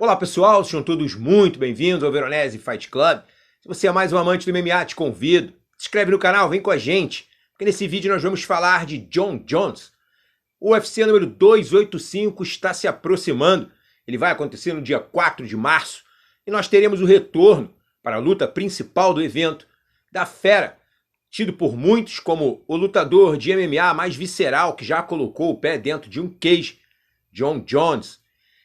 Olá pessoal, sejam todos muito bem-vindos ao Veronese Fight Club. Se você é mais um amante do MMA, te convido. Se inscreve no canal, vem com a gente, porque nesse vídeo nós vamos falar de Jon Jones. O UFC número 285 está se aproximando. Ele vai acontecer no dia 4 de março e nós teremos o retorno para a luta principal do evento da fera, tido por muitos como o lutador de MMA mais visceral que já colocou o pé dentro de um cage, Jon Jones.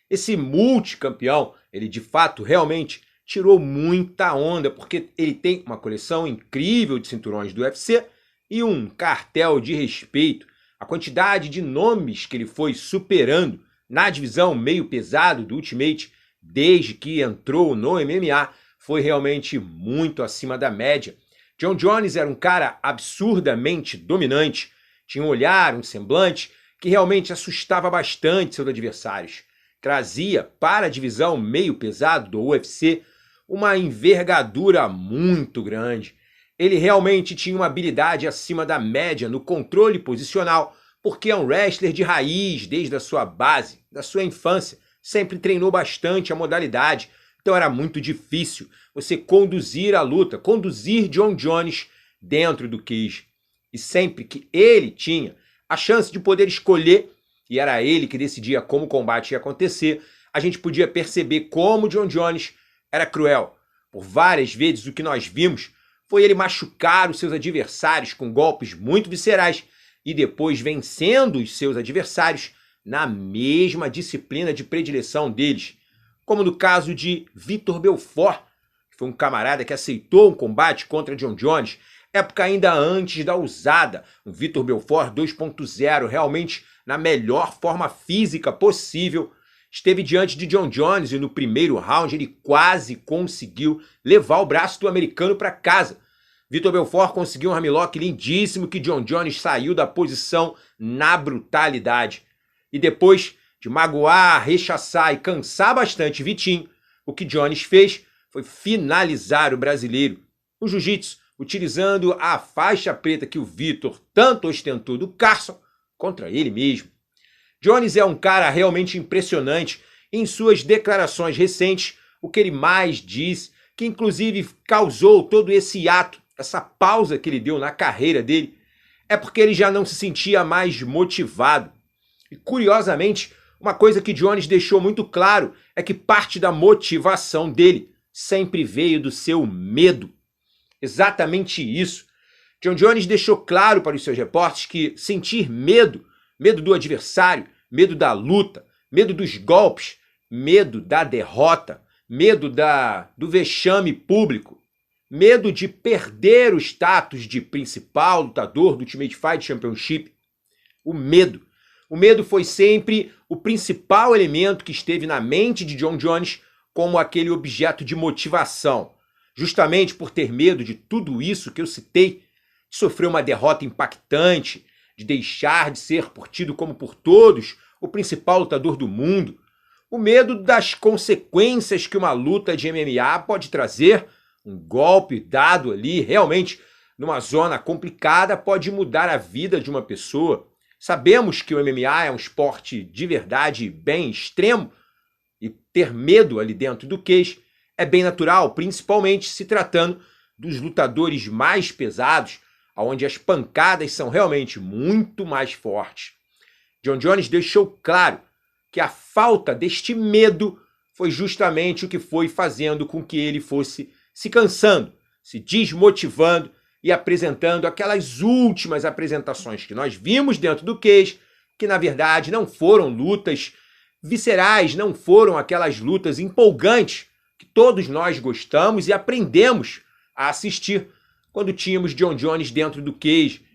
Esse multicampeão, ele de fato realmente tirou muita onda, porque ele tem uma coleção incrível de cinturões do UFC e um cartel de respeito. A quantidade de nomes que ele foi superando na divisão meio pesado do Ultimate desde que entrou no MMA foi realmente muito acima da média. Jon Jones era um cara absurdamente dominante, tinha um olhar, um semblante que realmente assustava bastante seus adversários. Trazia para a divisão meio pesado do UFC uma envergadura muito grande. Ele realmente tinha uma habilidade acima da média no controle posicional, porque é um wrestler de raiz desde a sua base, da sua infância. Sempre treinou bastante a modalidade, então era muito difícil você conduzir a luta, conduzir Jon Jones dentro do cage. E sempre que ele tinha a chance de poder escolher, e era ele que decidia como o combate ia acontecer, a gente podia perceber como Jon Jones era cruel. Por várias vezes o que nós vimos foi ele machucar os seus adversários com golpes muito viscerais e depois vencendo os seus adversários na mesma disciplina de predileção deles. Como no caso de Vitor Belfort, que foi um camarada que aceitou um combate contra Jon Jones, época ainda antes da usada, um Vitor Belfort 2.0, realmente na melhor forma física possível, esteve diante de Jon Jones e no primeiro round ele quase conseguiu levar o braço do americano para casa. Vitor Belfort conseguiu um armlock lindíssimo que Jon Jones saiu da posição na brutalidade. E depois de magoar, rechaçar e cansar bastante Vitinho, o que Jones fez foi finalizar o brasileiro. O jiu-jitsu, utilizando a faixa preta que o Vitor tanto ostentou do Carson contra ele mesmo. Jones é um cara realmente impressionante. Em suas declarações recentes, o que ele mais diz, que inclusive causou todo esse hiato, essa pausa que ele deu na carreira dele, é porque ele já não se sentia mais motivado. E curiosamente, uma coisa que Jones deixou muito claro é que parte da motivação dele sempre veio do seu medo. Exatamente isso. Jon Jones deixou claro para os seus repórteres que sentir medo, medo do adversário, medo da luta, medo dos golpes, medo da derrota, medo do vexame público, medo de perder o status de principal lutador do Ultimate Fight Championship, o medo. O medo foi sempre o principal elemento que esteve na mente de Jon Jones como aquele objeto de motivação. Justamente por ter medo de tudo isso que eu citei, de sofrer uma derrota impactante, de deixar de ser por tido como por todos o principal lutador do mundo, o medo das consequências que uma luta de MMA pode trazer, um golpe dado ali realmente numa zona complicada pode mudar a vida de uma pessoa. Sabemos que o MMA é um esporte de verdade bem extremo e ter medo ali dentro do cage é bem natural, principalmente se tratando dos lutadores mais pesados, onde as pancadas são realmente muito mais fortes. Jon Jones deixou claro que a falta deste medo foi justamente o que foi fazendo com que ele fosse se cansando, se desmotivando e apresentando aquelas últimas apresentações que nós vimos dentro do cage, que na verdade não foram lutas viscerais, não foram aquelas lutas empolgantes que todos nós gostamos e aprendemos a assistir quando tínhamos Jon Jones dentro do cage.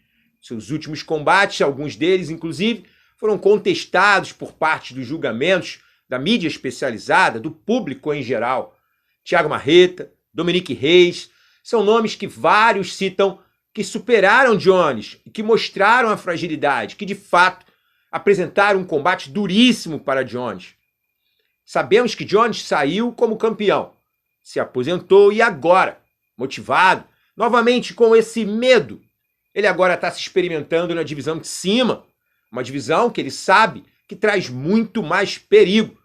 Seus últimos combates, alguns deles inclusive, foram contestados por parte dos julgamentos da mídia especializada, do público em geral. Thiago Marreta, Dominique Reis, são nomes que vários citam que superaram Jones e que mostraram a fragilidade, que de fato apresentaram um combate duríssimo para Jones. Sabemos que Jones saiu como campeão, se aposentou e agora, motivado, novamente com esse medo, ele agora está se experimentando na divisão de cima, uma divisão que ele sabe que traz muito mais perigo.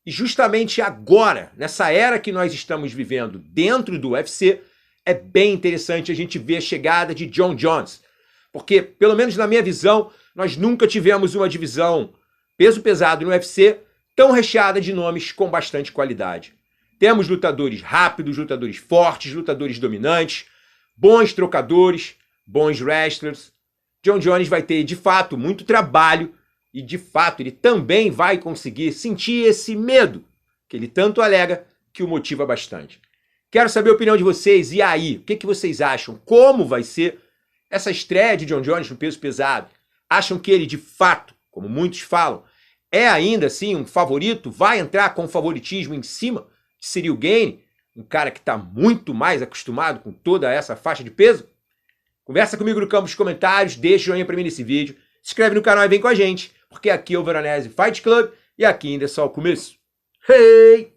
E justamente agora, nessa era que nós estamos vivendo dentro do UFC, é bem interessante a gente ver a chegada de Jon Jones. Porque, pelo menos na minha visão, nós nunca tivemos uma divisão peso pesado no UFC tão recheada de nomes com bastante qualidade. Temos lutadores rápidos, lutadores fortes, lutadores dominantes, bons trocadores, bons wrestlers. Jon Jones vai ter, de fato, muito trabalho e, de fato, ele também vai conseguir sentir esse medo que ele tanto alega que o motiva bastante. Quero saber a opinião de vocês. E aí, o que vocês acham? Como vai ser essa estreia de Jon Jones no peso pesado? Acham que ele, de fato, como muitos falam, é ainda assim um favorito? Vai entrar com favoritismo em cima de Ciryl Gane, um cara que está muito mais acostumado com toda essa faixa de peso? Conversa comigo no campo dos comentários, deixa o joinha pra mim nesse vídeo, se inscreve no canal e vem com a gente, porque aqui é o Veronese Fight Club e aqui ainda é só o começo. Hey!